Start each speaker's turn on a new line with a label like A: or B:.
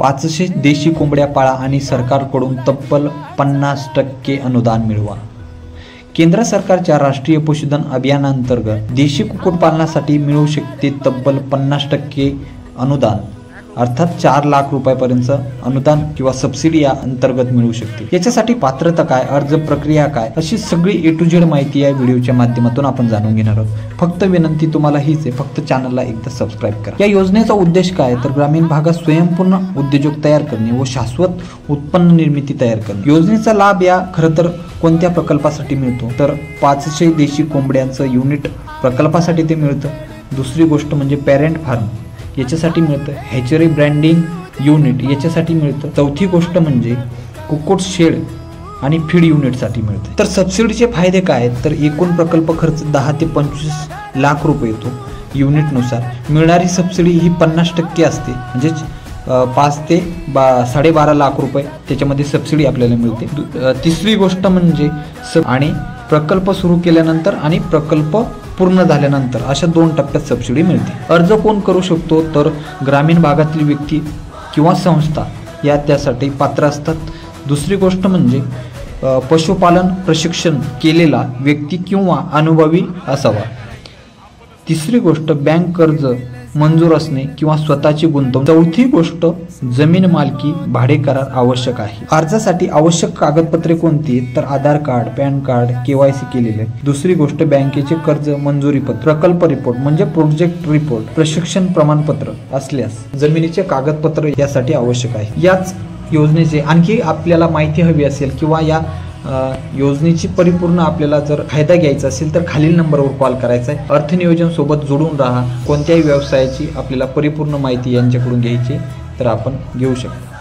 A: 500 देशी कोंबड्या पाळा आणि सरकारकडून तब्बल 50% अनुदान मिळवा। केंद्र सरकारच्या राष्ट्रीय पशुधन अभियानांतर्गत देशी कुक्कुटपालनासाठी मिळू शकते तब्बल 50% अनुदान, अर्थात 4 लाख रुपयापर्यंत अनुदान किंवा सबसिडी या अंतर्गत मिळू शकते। याच्यासाठी पात्रता काय, अर्ज प्रक्रिया काय, अशी सगळी A to Z माहिती या व्हिडिओच्या माध्यमातून आपण जाणून घेणार आहोत। फक्त विनंती तुम्हाला हीच आहे, फक्त चॅनलला एकदा सबस्क्राइब करा। या योजनेचा उद्देश काय तर ग्रामीण भागात स्वयंपूर्ण उद्योजक तयार करणे व शाश्वत उत्पन्न निर्मिती तयार करणे। योजनेचा लाभ या खरं तर कोणत्या प्रकल्पासाठी मिळतो तर 500 देशी कोंबड्यांचं युनिट प्रकल्पासाठी ते मिळतं। दुसरी गोष्ट म्हणजे पॅरेंट फार्म याच्यासाठी मिळतं, हॅचरी ब्रँडिंग युनिट याच्यासाठी मिळतं। चौथी गोष्ट म्हणजे कुक्कुट शेड आणि फीड युनिटसाठी मिळतं। तर सबसिडीचे फायदे काय तर एकूण प्रकल्प खर्च 10 ते 25 लाख रुपये येतो युनिटनुसार। मिळणारी सबसिडी ही 50% असते, म्हणजेच 5 ते 12.5 लाख रुपये त्याच्यामध्ये सबसिडी आपल्याला मिळते। तिसरी गोष्ट म्हणजे आणि प्रकल्प सुरू केल्यानंतर आणि प्रकल्प पूर्ण झाल्यानंतर अशा 2 टप्प्यात सबसिडी मिळते। अर्ज कोण करू शकतो तर ग्रामीण भागातील व्यक्ती किंवा संस्था या त्यासाठी पात्र असतात। दुसरी गोष्ट म्हणजे पशुपालन प्रशिक्षण केलेला व्यक्ती किंवा अनुभवी असावा। तिसरी गोष्ट बँक कर्ज मंजूर असणे किंवा स्वतःची गुंतवणूक। चौथी गोष्ट जमीन मालकी भाडे करार आवश्यक आहे। अर्जासाठी आवश्यक कागदपत्रे कोणती तर आधार कार्ड, पॅन कार्ड, KYC केलेले। दुसरी गोष्ट बँकेचे कर्ज मंजुरी पत्र, प्रकल्प रिपोर्ट म्हणजे प्रोजेक्ट रिपोर्ट, प्रशिक्षण प्रमाणपत्र असल्यास जमिनीचे कागदपत्र यासाठी आवश्यक आहे। याच योजनेचे आणखी आपल्याला माहिती हवी असेल किंवा या योजनेची परिपूर्ण आपल्याला जर फायदा घ्यायचा असेल तर खालील नंबरवर कॉल करायचा आहे। अर्थनियोजन सोबत जोडून राहा। कोणत्याही व्यवसायाची आपल्याला परिपूर्ण माहिती यांच्याकडून घ्यायची तर आपण घेऊ शकतो।